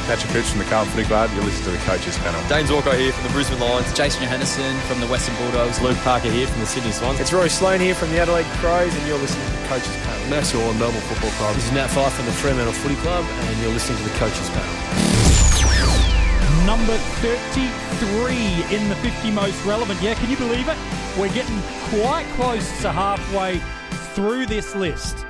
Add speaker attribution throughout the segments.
Speaker 1: Patrick Cooch from the Carlton Footy Club. You're listening to the Coaches Panel.
Speaker 2: James Walker here from the Brisbane Lions.
Speaker 3: Jason Johannesson from the Western Bulldogs.
Speaker 4: Luke Parker here from the Sydney Swans.
Speaker 5: It's Rory Sloane here from the Adelaide Crows, and you're listening to the Coaches Panel.
Speaker 6: Max Shaw, Melbourne Football Club.
Speaker 7: This is Nat Fyfe from the Fremantle Footy Club, and you're listening to the Coaches Panel.
Speaker 8: Number 33 in the 50 most relevant. Yeah, can you believe it? We're getting quite close to halfway through this list.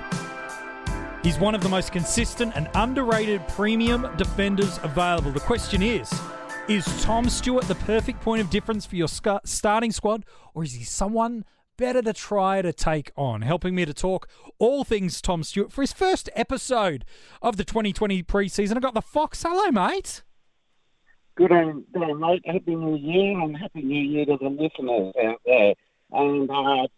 Speaker 8: He's one of the most consistent and underrated premium defenders available. The question is Tom Stewart the perfect point of difference for your starting squad, or is he someone better to try to take on? Helping me to talk all things Tom Stewart for his first episode of the 2020 preseason, I got the Fox. Hello, mate.
Speaker 9: Good on, mate. Happy New Year, and Happy New Year to the listeners out there. And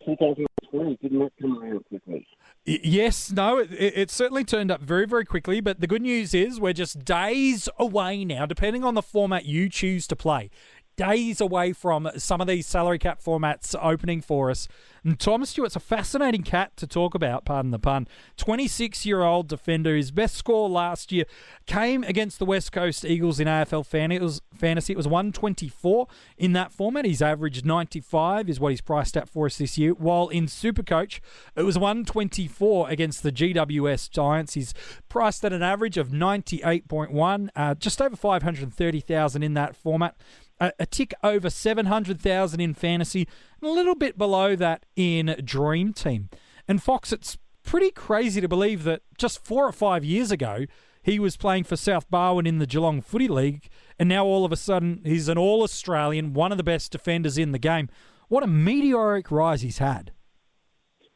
Speaker 9: 2020 did not come around quickly.
Speaker 8: Yes, no, it certainly turned up very, very quickly. But the good news is we're just days away now, depending on the format you choose to play. Days away from some of these salary cap formats opening for us. And Tom Stewart's a fascinating cat to talk about, pardon the pun. 26-year-old defender. His best score last year came against the West Coast Eagles in AFL Fantasy. It was 124 in that format. He's averaged 95 is what he's priced at for us this year. While in SuperCoach, it was 124 against the GWS Giants. He's priced at an average of 98.1, just over 530,000 in that format. A tick over 700,000 in fantasy, and a little bit below that in DreamTeam. And Fox, it's pretty crazy to believe that just 4 or 5 years ago, he was playing for South Barwon in the Geelong Footy League, and now all of a sudden he's an All-Australian, one of the best defenders in the game. What a meteoric rise he's had.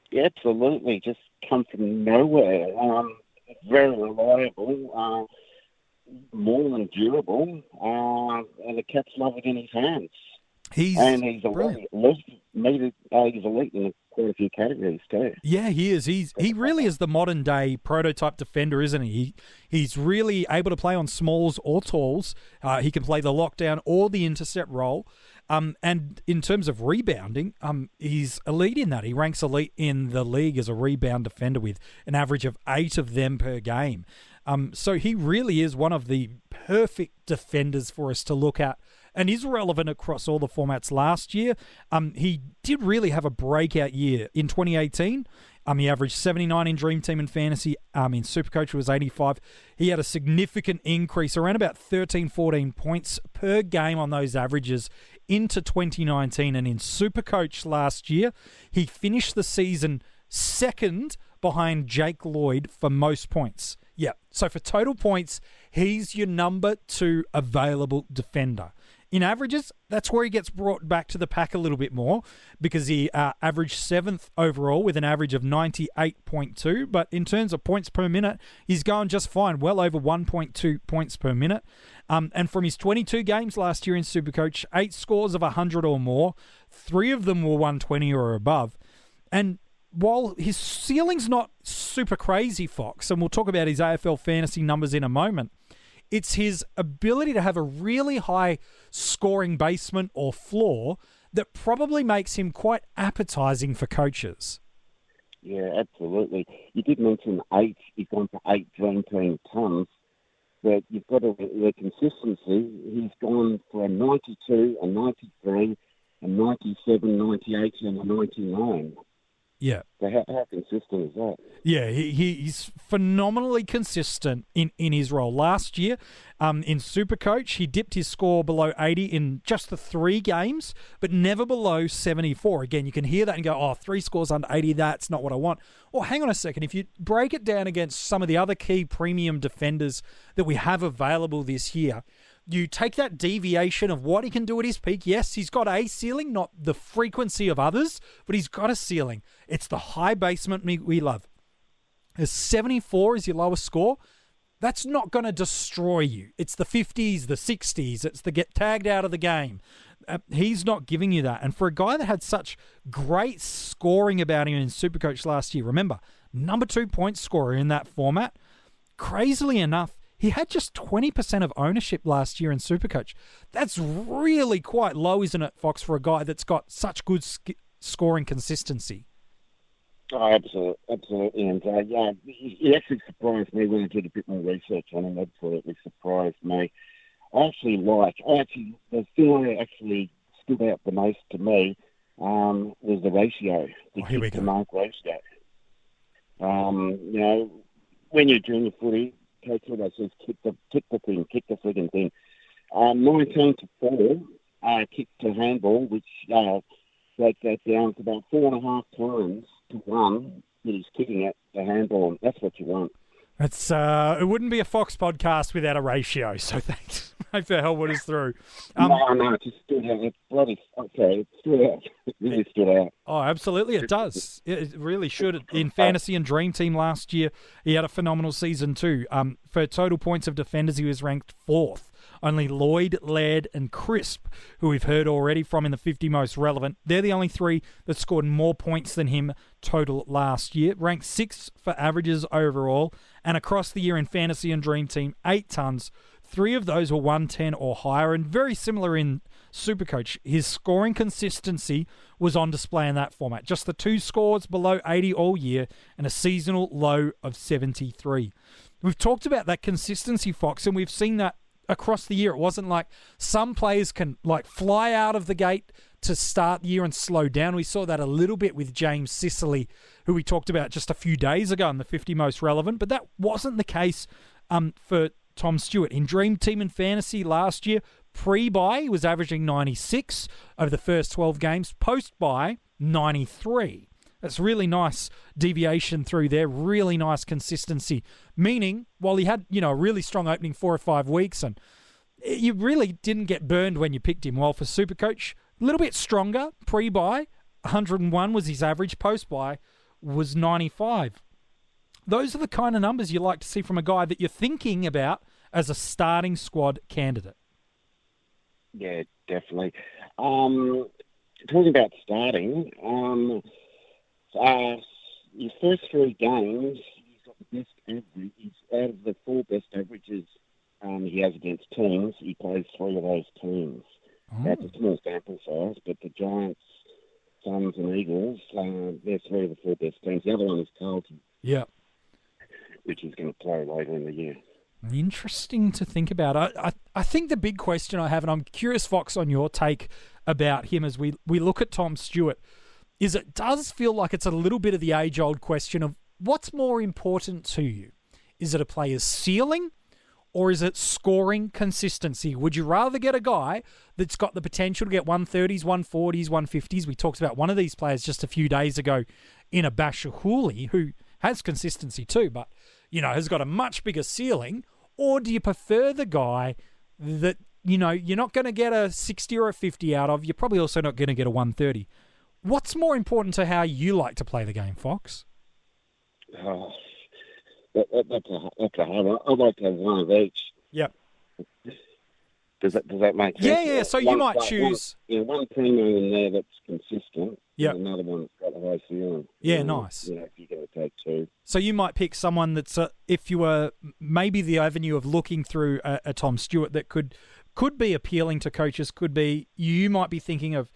Speaker 9: Yeah, absolutely. Just come from nowhere. Very reliable. More than durable, and the Cats love it in his hands. He's elite. He's elite in quite a few categories too.
Speaker 8: Yeah, he is. He really is the modern day prototype defender, isn't he? He's really able to play on smalls or talls. He can play the lockdown or the intercept role. And in terms of rebounding, he's elite in that. He ranks elite in the league as a rebound defender with an average of 8 of them per game. So he really is one of the perfect defenders for us to look at, and is relevant across all the formats last year. He did really have a breakout year in 2018. He averaged 79 in DreamTeam and Fantasy. In SuperCoach, it was 85. He had a significant increase, around about 13, 14 points per game on those averages into 2019. And in SuperCoach last year, he finished the season second behind Jake Lloyd for most points. Yeah, so for total points, he's your number 2 available defender. In averages, that's where he gets brought back to the pack a little bit more, because he averaged 7th overall with an average of 98.2. But in terms of points per minute, he's going just fine, well over 1.2 points per minute. And from his 22 games last year in SuperCoach, 8 scores of 100 or more, 3 of them were 120 or above. And while his ceiling's not super crazy, Fox, and we'll talk about his AFL fantasy numbers in a moment, it's his ability to have a really high scoring basement or floor that probably makes him quite appetizing for coaches.
Speaker 9: Yeah, absolutely. You did mention 8. He's gone for 8 DreamTeam tons, but you've got the consistency. He's gone for a 92, a 93, a 97, 98, and a 99.
Speaker 8: Yeah.
Speaker 9: So how consistent is that?
Speaker 8: Yeah, he's phenomenally consistent in his role. Last year, in SuperCoach, he dipped his score below 80 in just the 3 games, but never below 74. Again, you can hear that and go, 3 scores under 80, that's not what I want. Well, hang on a second. If you break it down against some of the other key premium defenders that we have available this year, you take that deviation of what he can do at his peak. Yes, he's got a ceiling, not the frequency of others, but he's got a ceiling. It's the high basement we love. As 74 is your lowest score, that's not going to destroy you. It's the 50s, the 60s. It's the get tagged out of the game. He's not giving you that. And for a guy that had such great scoring about him in SuperCoach last year, remember, number 2 point scorer in that format, crazily enough, he had just 20% of ownership last year in SuperCoach. That's really quite low, isn't it, Fox, for a guy that's got such good scoring consistency?
Speaker 9: Oh, absolutely. And yeah, he actually surprised me when I did a bit more research on him. Absolutely surprised me. The thing that actually stood out the most to me was the ratio, the
Speaker 8: here we
Speaker 9: kick to
Speaker 8: go.
Speaker 9: mark ratio. When you're doing the footy, Coach always says, kick the frigging thing. 19 to 4, kick to handball, which breaks that down to about 4.5 times to 1 that he's kicking at the handball. That's what you want.
Speaker 8: It's it wouldn't be a Fox podcast without a ratio, so thanks. Hope that helped us through.
Speaker 9: No, it just stood out. It's bloody okay. It stood out. It really stood out.
Speaker 8: Oh, absolutely, it does. It really should. In fantasy and Dream Team last year, he had a phenomenal season too. For total points of defenders, he was ranked 4th. Only Lloyd, Laird, and Crisp, who we've heard already from in the 50 most relevant, they're the only 3 that scored more points than him total last year. Ranked 6th for averages overall, and across the year in fantasy and Dream Team, 8 tons. 3 of those were 110 or higher, and very similar in SuperCoach. His scoring consistency was on display in that format. Just the 2 scores below 80 all year and a seasonal low of 73. We've talked about that consistency, Fox, and we've seen that across the year. It wasn't like some players can fly out of the gate to start the year and slow down. We saw that a little bit with James Sicily, who we talked about just a few days ago in the 50 most relevant, but that wasn't the case for Tom Stewart. In Dream Team and Fantasy last year, pre-bye, he was averaging 96 over the first 12 games. Post-bye, 93. That's really nice deviation through there. Really nice consistency. Meaning, while he had, a really strong opening 4 or 5 weeks, and you really didn't get burned when you picked him. While for SuperCoach, a little bit stronger. Pre-bye, 101 was his average. Post-bye was 95. Those are the kind of numbers you like to see from a guy that you're thinking about as a starting squad candidate.
Speaker 9: Yeah, definitely. Talking about starting, his first 3 games, he's got the best average. He's out of the 4 best averages he has against teams. He plays 3 of those teams.
Speaker 8: Oh.
Speaker 9: That's a small sample size, but the Giants, Suns, and Eagles, they're 3 of the 4 best teams. The other one is Carlton.
Speaker 8: Yeah.
Speaker 9: Which is going to play later in the year.
Speaker 8: Interesting to think about. I think the big question I have, and I'm curious, Fox, on your take about him as we look at Tom Stewart, is it does feel like it's a little bit of the age-old question of what's more important to you? Is it a player's ceiling or is it scoring consistency? Would you rather get a guy that's got the potential to get 130s, 140s, 150s? We talked about one of these players just a few days ago in a Bashahuli who has consistency too, but has got a much bigger ceiling. Or do you prefer the guy that, you're not going to get a 60 or a 50 out of? You're probably also not going to get a 130. What's more important to how you like to play the game, Fox?
Speaker 9: Oh, that's a hard one. I'd like to have one of each.
Speaker 8: Yep.
Speaker 9: Does that make sense?
Speaker 8: Yeah. So you might choose...
Speaker 9: One team in there that's consistent.
Speaker 8: Yep.
Speaker 9: And another one that's got a high ceiling.
Speaker 8: Yeah, nice.
Speaker 9: If you're going to take 2.
Speaker 8: So you might pick someone that's, if you were maybe the avenue of looking through a Tom Stewart that could be appealing to coaches, you might be thinking of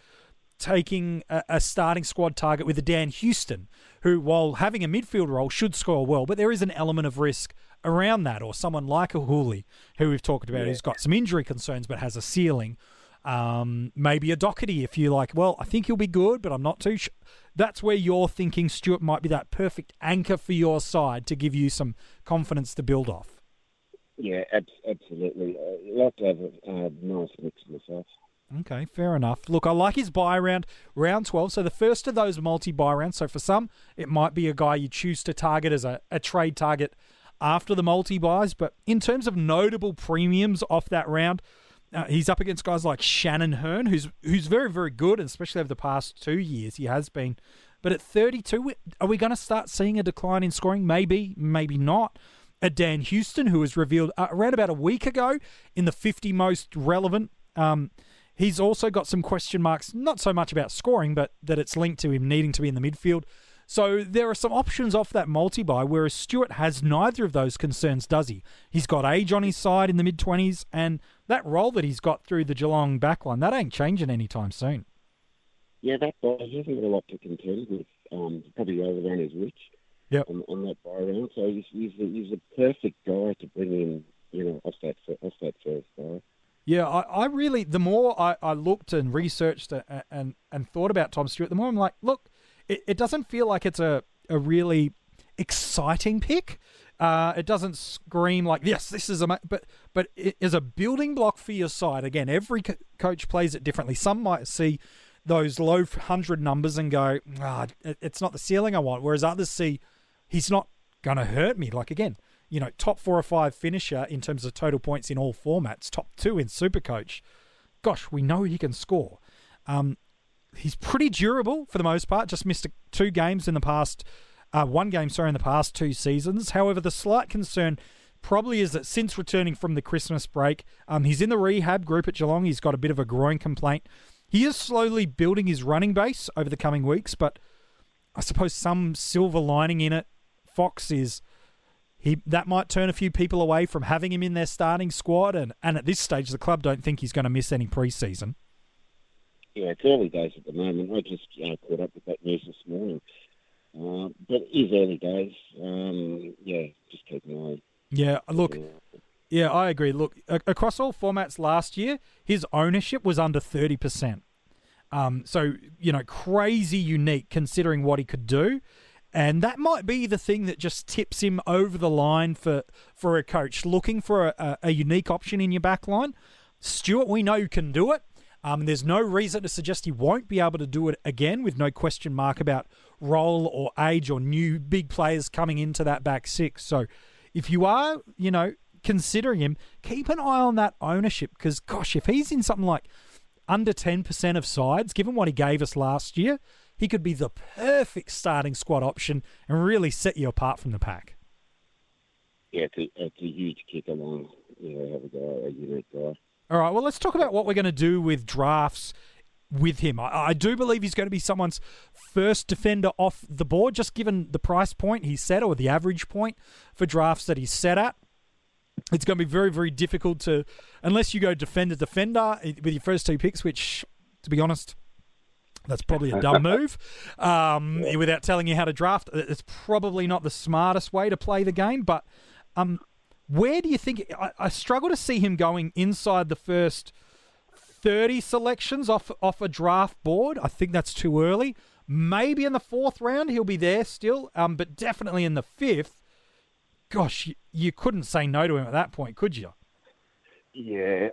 Speaker 8: taking a starting squad target with a Dan Houston, who, while having a midfield role, should score well, but there is an element of risk around that, or someone like a Hooley, who we've talked about, who's got some injury concerns but has a ceiling. Maybe a Doherty, if you like, well, I think he'll be good, but I'm not too sure. That's where you're thinking Stewart might be that perfect anchor for your side to give you some confidence to build off.
Speaker 9: Yeah, absolutely. I'd like to have a nice mix myself.
Speaker 8: Okay, fair enough. Look, I like his buy round 12. So the first of those multi-buy rounds. So for some, it might be a guy you choose to target as a trade target after the multi-buys. But in terms of notable premiums off that round, he's up against guys like Shannon Hearn, who's very, very good, and especially over the past 2 years he has been. But at 32, are we going to start seeing a decline in scoring? Maybe, maybe not. A Dan Houston, who was revealed around about a week ago in the 50 most relevant. He's also got some question marks, not so much about scoring, but that it's linked to him needing to be in the midfield. So there are some options off that multi-buy, whereas Stewart has neither of those concerns, does he? He's got age on his side in the mid-20s, and that role that he's got through the Geelong backline, that ain't changing anytime soon.
Speaker 9: Yeah, that guy, he hasn't got a lot to contend with. probably overrun his reach.
Speaker 8: Yep.
Speaker 9: On that buy round, so he's a perfect guy to bring in, off that first buy.
Speaker 8: Yeah, I really, the more I looked and researched and thought about Tom Stewart, the more I'm like, look, it doesn't feel like it's a really exciting pick. It doesn't scream like, yes, this is but it is a building block for your side. Again, every coach plays it differently. Some might see those low 100 numbers and go, it's not the ceiling I want, whereas others see he's not going to hurt me. Like, again, top 4 or 5 finisher in terms of total points in all formats, top 2 in SuperCoach. Gosh, we know he can score. He's pretty durable for the most part, just missed 2 games in the past, 1 game, in the past 2 seasons. However, the slight concern probably is that since returning from the Christmas break, he's in the rehab group at Geelong. He's got a bit of a groin complaint. He is slowly building his running base over the coming weeks, but I suppose some silver lining in it, Fox, is that might turn a few people away from having him in their starting squad, and at this stage the club don't think he's going to miss any preseason.
Speaker 9: Yeah, it's early days at the moment. I just caught up with that news this morning. But it is early days. Just keep an eye. Yeah,
Speaker 8: look, yeah, I agree. Look, across all formats last year, his ownership was under 30%. So, crazy unique considering what he could do. And that might be the thing that just tips him over the line for a coach looking for a unique option in your back line. Stewart, we know can do it. There's no reason to suggest he won't be able to do it again, with no question mark about role or age or new big players coming into that back six. So if you are, considering him, keep an eye on that ownership, because, gosh, if he's in something like under 10% of sides, given what he gave us last year, he could be the perfect starting squad option and really set you apart from the pack.
Speaker 9: Yeah, it's a huge kick along. Have a unique guy.
Speaker 8: All right, well, let's talk about what we're going to do with drafts with him. I do believe he's going to be someone's first defender off the board, just given the price point he's set, or the average point for drafts that he's set at. It's going to be very, very difficult to, unless you go defender with your first 2 picks, which, to be honest, that's probably a dumb move. Without telling you how to draft, it's probably not the smartest way to play the game. But where do you think... I struggle to see him going inside the first 30 selections off a draft board. I think that's too early. Maybe in the 4th round he'll be there still, but definitely in the 5th. Gosh, you couldn't say no to him at that point, could you?
Speaker 9: Yeah.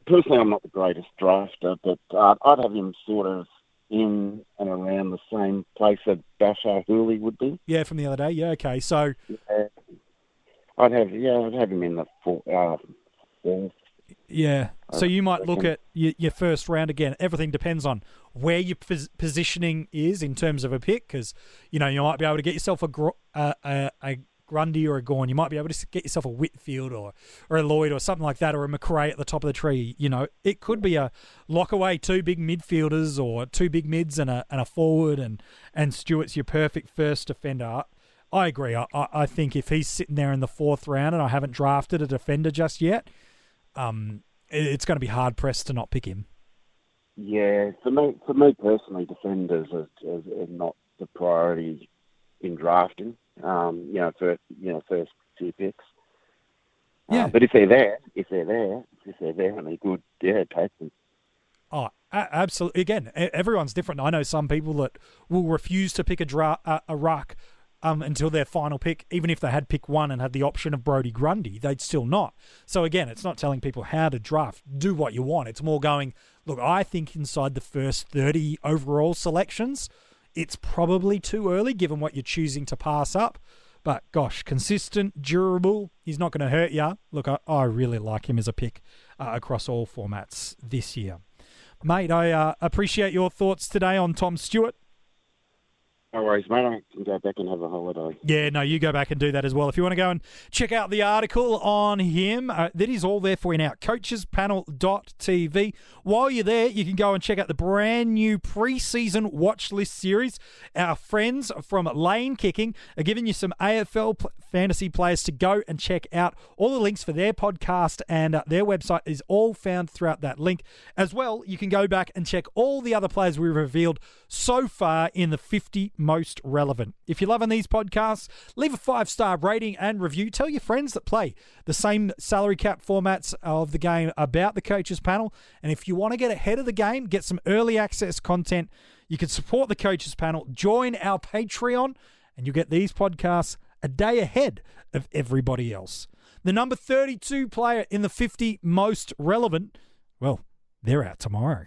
Speaker 9: Personally, I'm not the greatest drafter, but I'd have him sort of in and around the same place that Bashar Hooley would be.
Speaker 8: Yeah, from the other day. Yeah, okay. So
Speaker 9: I'd have him in the 4th.
Speaker 8: Yeah. So you might look at your first round again. Everything depends on where your positioning is in terms of a pick, because you might be able to get yourself a Grundy or a Gawn. You might be able to get yourself a Whitfield or a Lloyd or something like that, or a McRae at the top of the tree. It could be a lock away 2 big midfielders or 2 big mids and a forward, and Stewart's your perfect first defender. I agree. I think if he's sitting there in the 4th round and I haven't drafted a defender just yet, it's going to be hard pressed to not pick him.
Speaker 9: Yeah, for me personally, defenders are not the priority in drafting. First 2 picks.
Speaker 8: Yeah.
Speaker 9: But if they're there and they're good, take them.
Speaker 8: Oh, absolutely. Again, everyone's different. I know some people that will refuse to pick a ruck until their final pick. Even if they had pick 1 and had the option of Brodie Grundy, they'd still not. So again, it's not telling people how to draft. Do what you want. It's more going, look, I think inside the first 30 overall selections, it's probably too early given what you're choosing to pass up. But gosh, consistent, durable, he's not going to hurt you. Look, I really like him as a pick across all formats this year. Mate, I appreciate your thoughts today on Tom Stewart.
Speaker 9: No worries, mate. I can go back and have a holiday.
Speaker 8: Yeah, no, you go back and do that as well. If you want to go and check out the article on him, that is all there for you now, coachespanel.tv. While you're there, you can go and check out the brand new preseason watch list series. Our friends from Lane Kicking are giving you some AFL fantasy players to go and check out. All the links for their podcast and their website is all found throughout that link. As well, you can go back and check all the other players we've revealed so far in the 50 most relevant. If you're loving these podcasts, leave a 5-star rating and review. Tell your friends that play the same salary cap formats of the game about the coaches panel. And if you want to get ahead of the game, get some early access content, you can support the coaches panel, join our Patreon, and you'll get these podcasts a day ahead of everybody else. The number 32 player in the 50 most relevant, well, they're out tomorrow.